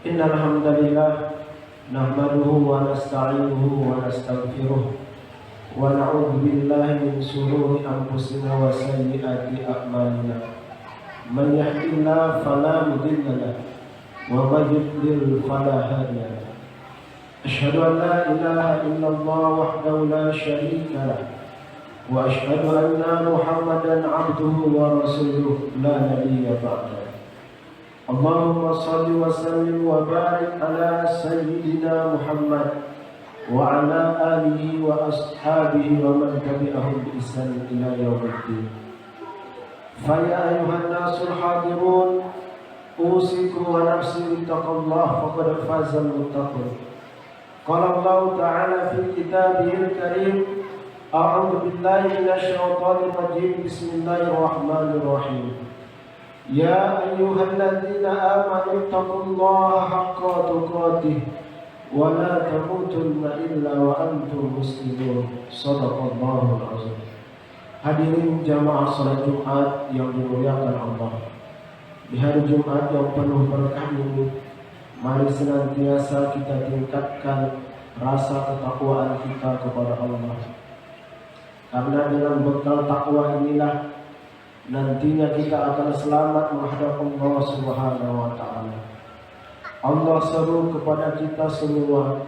Innal hamdalillah nahmaduhu wa nasta'inuhu wa nastaghfiruh wa na'udzu billahi min shururi anfusina wa sayyiati a'malina. Man yahdihillahu fala mudilla lahu wa man yudlil fala hadiya lahu. Asyhadu an la ilaha illallah wahdahu la syarika lahu wa asyhadu anna Muhammadan 'abduhu wa rasuluh la nabiyya ba'dahu. Allahumma salli wa sallim wa barik ala sayyidina Muhammad wa ala alihi wa ashabihi wa man tabi'ahum bi ihsan ila yaumiddin. Fa ya ayuhan nasul hadirun, usikum wa nafsi bittaqallah faqad fazal muttaqun. Qala Allah ta'ala fi kitabihil karim, a'udzu billahi minasy syaithanir rajim, bismillahirrahmanirrahim. Ya ayyuhalladzina amanu taqullaha haqqa tuqatih wa la tamutunna illa wa antum muslimun. Shadaqallahul azim. Hadirin jamaah salat Jumat yang dimuliakan Allah. Di hari Jumat yang penuh berkah ini, mari senantiasa kita tingkatkan rasa ketakwaan kita kepada Allah. Karena dengan bekal takwa inilah nantinya kita akan selamat menghadap Allah Subhanahu wa ta'ala. Allah seru kepada kita semua,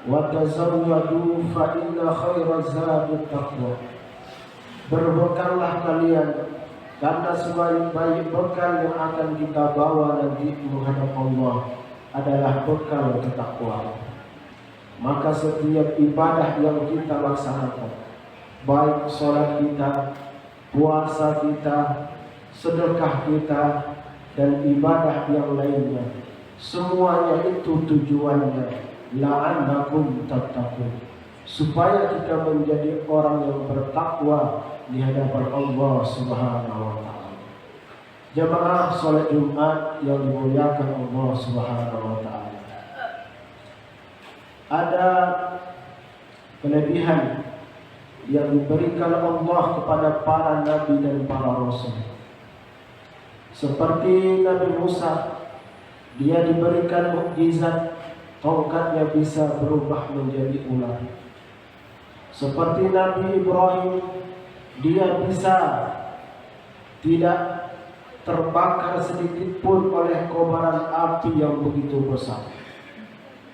wa tazawwadu fa inna khairaz zadit taqwa. Berbekallah kalian, karena sebaik-baik bekal yang akan kita bawa nanti menghadap Allah adalah bekal ketakwaan. Maka setiap ibadah yang kita laksanakan, baik sholat kita, puasa kita, sedekah kita, dan ibadah yang lainnya, semuanya itu tujuannya la'annakum tattaqun, supaya kita menjadi orang yang bertakwa di hadapan Allah Subhanahu wa ta'ala. Jamaah salat Jumat yang dimuliakan Allah Subhanahu wa ta'ala, ada kelebihan yang diberikan Allah kepada para nabi dan para rasul. Seperti Nabi Musa, dia diberikan mukjizat, tongkatnya bisa berubah menjadi ular. Seperti Nabi Ibrahim, dia bisa tidak terbakar sedikit pun oleh kobaran api yang begitu besar.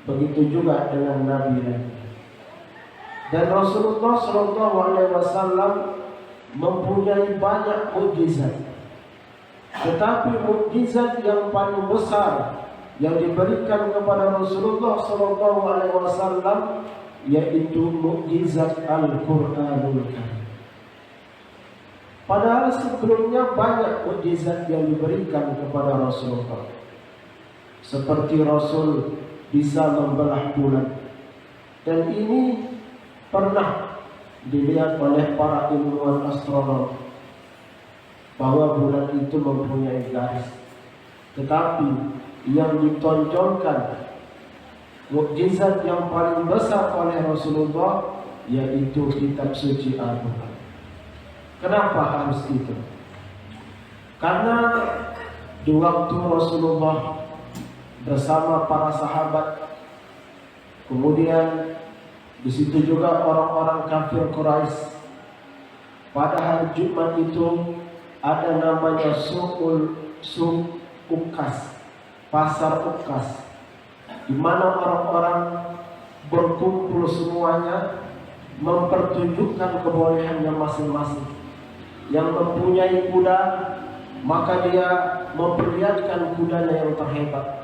Begitu juga dengan nabi-nabi. Dan Rasulullah SAW mempunyai banyak mukjizat. Tetapi mukjizat yang paling besar yang diberikan kepada Rasulullah SAW yaitu mukjizat Al-Quranul Karim. Padahal sebelumnya banyak mukjizat yang diberikan kepada Rasulullah. Seperti Rasul bisa membelah bulan. Dan ini pernah dilihat oleh para ilmuwan astronom bahwa bulan itu mempunyai garis. Tetapi yang ditonjolkan mukjizat yang paling besar oleh Rasulullah yaitu kitab suci Al-Quran. Kenapa harus itu? Karena di waktu Rasulullah bersama para sahabat, kemudian di situ juga orang-orang kafir Quraisy, pada hari Jumat itu ada namanya Suq Ukas, pasar Ukas, di mana orang-orang berkumpul semuanya mempertunjukkan kebolehannya masing-masing. Yang mempunyai kuda, maka dia memperlihatkan kudanya yang terhebat.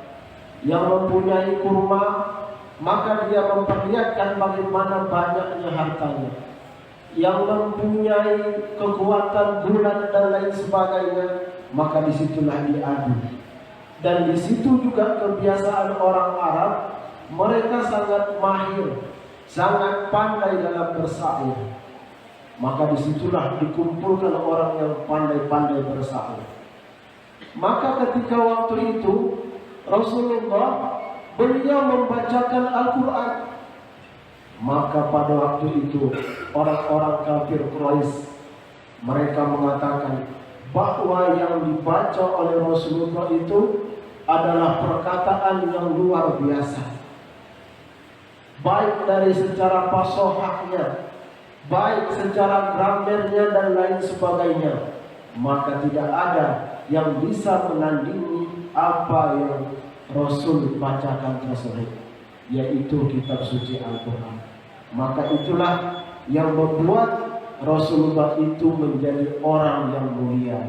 Yang mempunyai kurma, maka dia memperlihatkan bagaimana banyaknya hartanya. Yang mempunyai kekuatan bulan dan lain sebagainya, maka disitulah diadu. Dan disitu juga kebiasaan orang Arab, mereka sangat mahir, sangat pandai dalam bersair. Maka disitulah dikumpulkan orang yang pandai-pandai bersair. Maka ketika waktu itu Rasulullah beliau membacakan Al-Quran, maka pada waktu itu orang-orang kafir Quraisy mereka mengatakan bahwa yang dibaca oleh Rasulullah itu adalah perkataan yang luar biasa, baik dari secara fasohahnya, baik secara gramernya dan lain sebagainya. Maka tidak ada yang bisa menandingi apa yang Rasul bacakan tersebut, yaitu kitab suci Al-Quran. Maka itulah yang membuat Rasulullah itu menjadi orang yang mulia,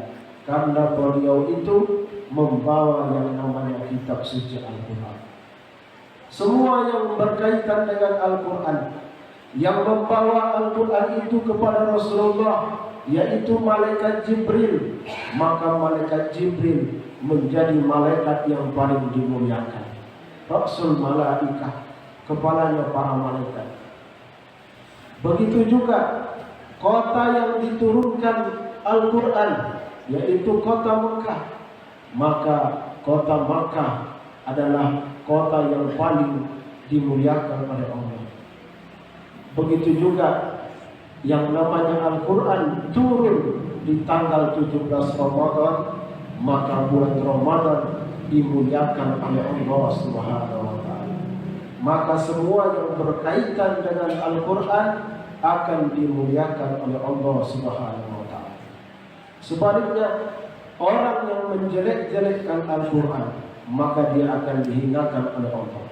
karena beliau itu membawa yang namanya kitab suci Al-Quran. Semua yang berkaitan dengan Al-Quran, yang membawa Al-Quran itu kepada Rasulullah, yaitu malaikat Jibril, maka malaikat Jibril menjadi malaikat yang paling dimuliakan. Rasul malaikat, kepalanya para malaikat. Begitu juga kota yang diturunkan Al-Quran, yaitu kota Mekah. Maka kota Makkah adalah kota yang paling dimuliakan oleh Allah. Begitu juga yang namanya Al-Quran turun di tanggal 17 Ramadan, maka bulan Ramadan dimuliakan oleh Allah Subhanahu wa Ta'ala. Maka semua yang berkaitan dengan Al-Quran akan dimuliakan oleh Allah Subhanahu wa Ta'ala. Sebaliknya, orang yang menjelek-jelekkan Al-Quran, maka dia akan dihinakan oleh Allah.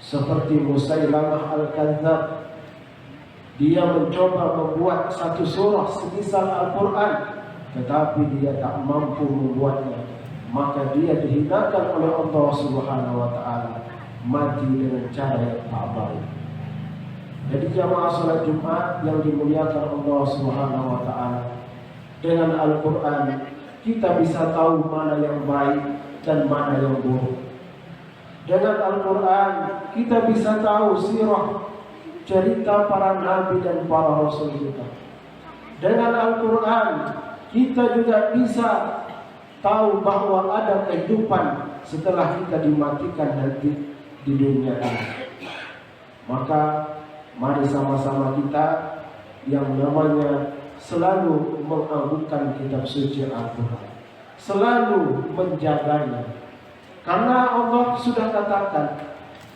Seperti Musailamah Al-Kadzdzab, dia mencoba membuat satu surah semisal Al-Quran, tetapi dia tak mampu membuatnya. Maka dia dihinakan oleh Allah Subhanahu wa Ta'ala, mati dengan cara yang tak baik. Jadi jamaah salat Jumat yang dimuliakan Allah Subhanahu wa Ta'ala, dengan Al-Quran kita bisa tahu mana yang baik dan mana yang buruk. Dengan Al-Quran kita bisa tahu sirah, cerita para nabi dan para rasul kita. Dengan Al-Quran kita juga bisa tahu bahwa ada kehidupan setelah kita dimatikan nanti di dunia ini. Maka mari sama-sama kita yang namanya selalu mengagungkan kitab suci Al-Quran, selalu menjaganya, karena Allah sudah katakan,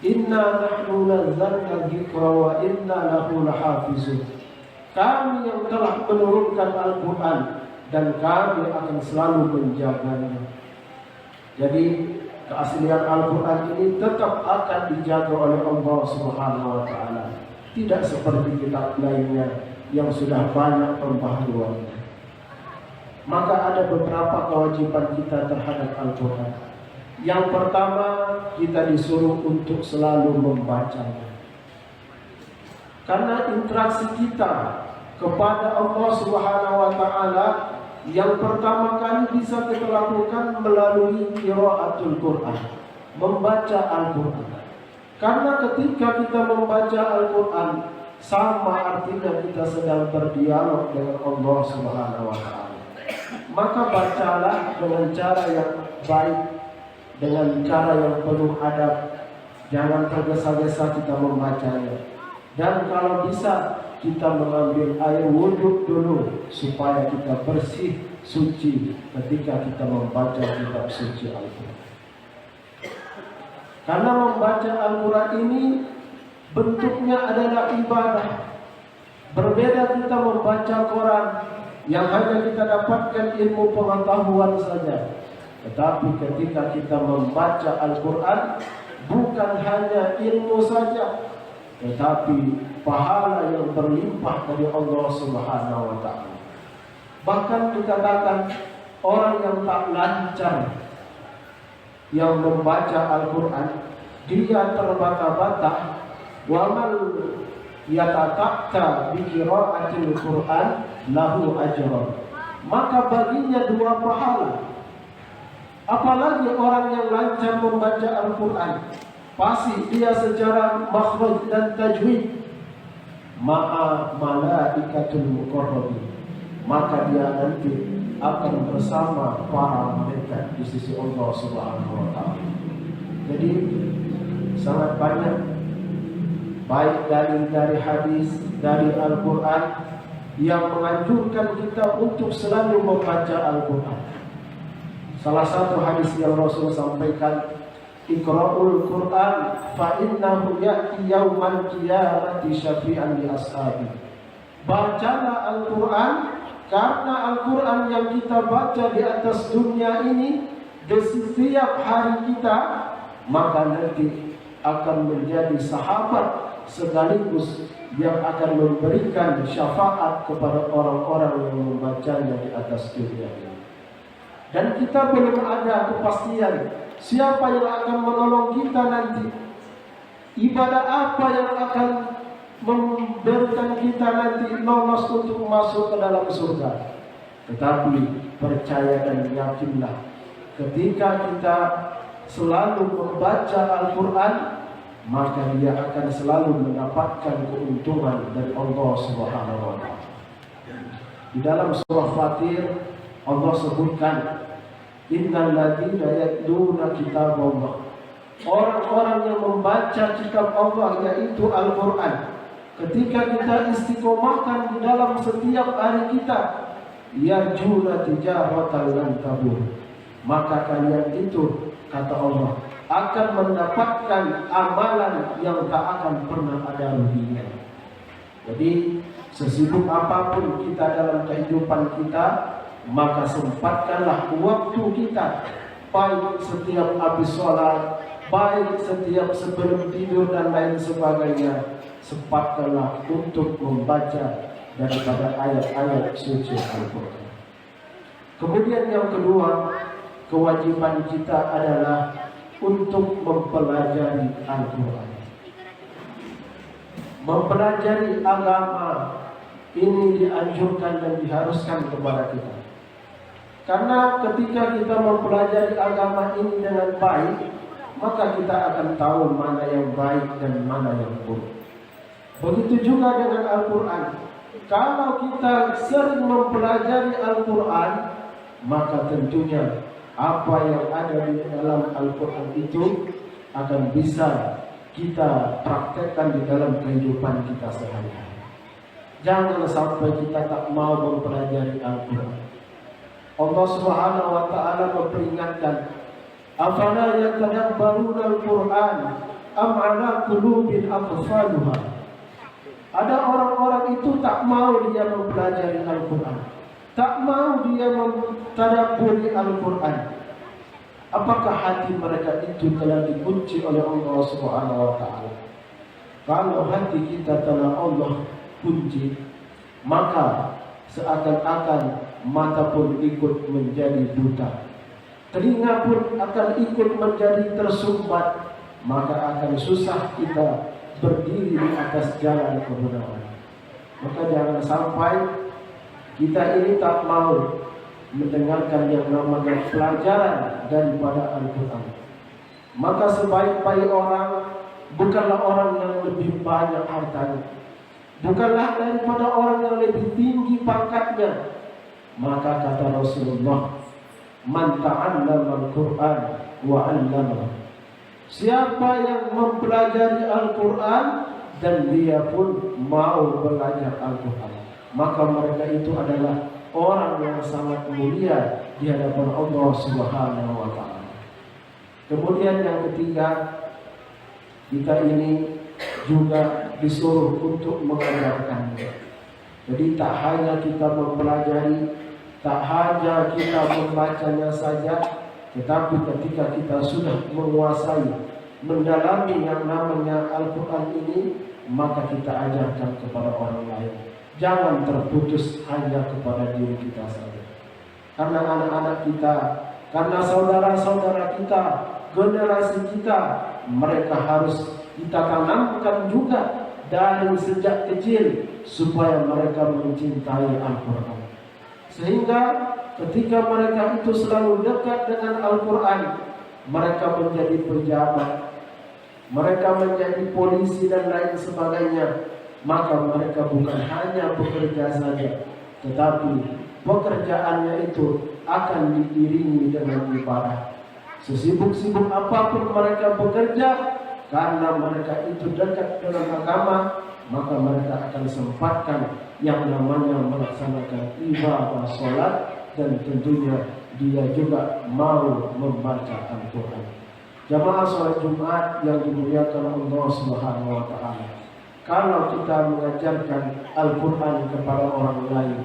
Inna nahnu nazzalna dzikra wa inna lahu lahafizun. Kami yang telah menurunkan Al-Quran dan kami akan selalu menjaganya. Jadi keaslian Al-Quran ini tetap akan dijaga oleh Allah Subhanahu wa Ta'ala, tidak seperti kitab lainnya yang sudah banyak pembaharuannya. Maka ada beberapa kewajiban kita terhadap Al-Quran. Yang pertama, kita disuruh untuk selalu membacanya. Karena interaksi kita kepada Allah Subhanahu wa Ta'ala yang pertama kali bisa kita lakukan melalui qiraatul Quran, membaca Al-Quran. Karena ketika kita membaca Al-Quran, sama artinya kita sedang berdialog dengan Allah Subhanahu wa Ta'ala. Maka bacalah dengan cara yang baik, dengan cara yang penuh adab. Jangan tergesa-gesa kita membacanya. Dan kalau bisa kita mengambil air wudhu dulu supaya kita bersih, suci ketika kita membaca kitab suci Al-Quran. Karena membaca Al-Quran ini bentuknya adalah ibadah. Berbeda kita membaca Quran yang hanya kita dapatkan ilmu pengetahuan saja. Tetapi ketika kita membaca Al-Quran, bukan hanya ilmu saja, tetapi pahala yang berlimpah dari Allah Subhanahu wa Ta'ala. Bahkan dikatakan orang yang tak lancar yang membaca Al-Quran, dia terbata-bata. Wa man yatata'a bi qira'atil Quran lahu ajran. Maka baginya dua pahala. Apalagi orang yang lancar membaca Al-Quran, pasti dia secara makhraj dan tajwid ma'a malaikatul muqarrabin, maka dia nanti akan bersama para malaikat di sisi Allah Subhanahu wa Ta'ala. Jadi sangat banyak baik dari hadis, dari Al-Quran yang menganjurkan kita untuk selalu membaca Al-Quran. Salah satu hadis yang Rasul sampaikan, Iqra'ul Qur'an fa innahu ya'ti yaumal qiyamati syafi'an li ashabi. Bacalah Al-Quran, karena Al-Quran yang kita baca di atas dunia ini di setiap hari kita, maka nanti akan menjadi sahabat sekaligus yang akan memberikan syafaat kepada orang-orang yang membacanya di atas dunia ini. Dan kita belum ada kepastian siapa yang akan menolong kita nanti, ibadah apa yang akan memberikan kita nanti lolos untuk masuk ke dalam surga. Tetapi percaya dan yakinlah, ketika kita selalu membaca Al-Quran, maka dia akan selalu mendapatkan keuntungan dari Allah Subhanahu wa Ta'ala. Di dalam surah Fatir Allah sebutkan, innal ladzina yatluna kitaballah, orang-orang yang membaca kitab Allah yaitu Al-Quran, ketika kita istiqomahkan di dalam setiap hari kita, yarjuna tijaratan lan tabur, maka kalian itu, kata Allah, akan mendapatkan amalan yang tak akan pernah ada ruginya. Jadi sesibuk apapun kita dalam kehidupan kita, maka sempatkanlah waktu kita, baik setiap habis sholat, baik setiap sebelum tidur dan lain sebagainya, sempatkanlah untuk membaca daripada ayat-ayat suci Al-Quran. Kemudian yang kedua, kewajiban kita adalah untuk mempelajari Al-Quran. Mempelajari agama ini dianjurkan dan diharuskan kepada kita. Karena ketika kita mempelajari agama ini dengan baik, maka kita akan tahu mana yang baik dan mana yang buruk. Begitu juga dengan Al-Quran. Kalau kita sering mempelajari Al-Quran, maka tentunya apa yang ada di dalam Al-Quran itu akan bisa kita praktekkan di dalam kehidupan kita sehari-hari. Jangan sampai kita tak mau mempelajari Al-Quran. Allah Subhanahu wa Ta'ala memperingatkan, afala yatadabbaruna Al-Quran am ala qulubin aqfaluha. Ada orang-orang itu tak mau dia mempelajari Al-Quran, tak mau dia mentadabburi Al-Quran. Apakah hati mereka itu telah dikunci oleh Allah Subhanahu wa Ta'ala? Kalau hati kita telah Allah kunci, maka seakan-akan mata pun ikut menjadi buta, telinga pun akan ikut menjadi tersumbat, maka akan susah kita berdiri di atas jalan kebenaran. Maka jangan sampai kita ini tak mau mendengarkan yang namanya pelajaran daripada Al-Quran. Maka sebaik-baik orang bukanlah orang yang lebih banyak hartanya, bukanlah daripada orang yang lebih tinggi pangkatnya. Maka kata Rasulullah, man ta'allama Al-Quran wa 'allama. Siapa yang mempelajari Al-Quran dan dia pun mau belajar Al-Quran, maka mereka itu adalah orang yang sangat mulia di hadapan Allah Subhanahu wa Ta'ala. Kemudian yang ketiga, kita ini juga disuruh untuk mengajarkannya. Jadi tak hanya kita mempelajari, tak hanya kita membacanya saja, tetapi ketika kita sudah menguasai, mendalami yang namanya Al-Quran ini, maka kita ajarkan kepada orang lain. Jangan terputus hanya kepada diri kita saja. Karena anak-anak kita, karena saudara-saudara kita, generasi kita, mereka harus kita tanamkan juga dari sejak kecil supaya mereka mencintai Al-Quran. Sehingga ketika mereka itu selalu dekat dengan Al-Quran, mereka menjadi pejabat, mereka menjadi polisi dan lain sebagainya. Maka mereka bukan hanya bekerja saja, tetapi pekerjaannya itu akan diiringi dengan ibadah. Sesibuk-sibuk apapun mereka bekerja, karena mereka itu dekat dengan agama, maka mereka akan sempatkan yang namanya melaksanakan ibadah sholat dan tentunya dia juga mau membaca Al-Quran. Jamaah sholat Jumat yang dimuliakan Allah Subhanahu wa Ta'ala, kalau kita mengajarkan Al-Quran kepada orang lain,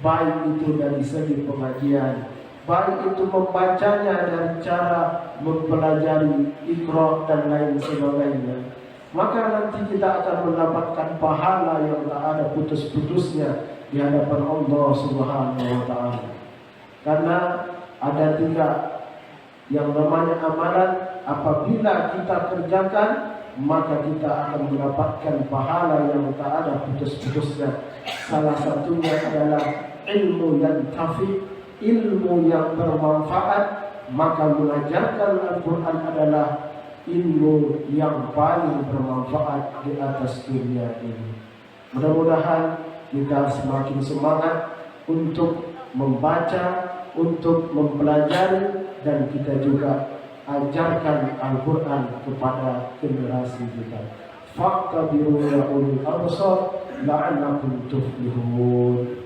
baik itu dari segi pengajian, baik itu membacanya dari cara mempelajari Iqra dan lain sebagainya, maka nanti kita akan mendapatkan pahala yang tak ada putus-putusnya di hadapan Allah Subhanahu wa Ta'ala. Karena ada 3 yang namanya amalan, apabila kita kerjakan maka kita akan mendapatkan pahala yang tak ada putus-putusnya. Salah satunya adalah ilmu yang tafi, ilmu yang bermanfaat. Maka mengajarkan Al-Quran adalah ilmu yang paling bermanfaat di atas dunia ini. Mudah-mudahan kita semakin semangat untuk membaca, untuk mempelajari, dan kita juga ajarkan Al-Quran kepada generasi kita. Faqtabiru ya ulil absar la'allakum tuflihun.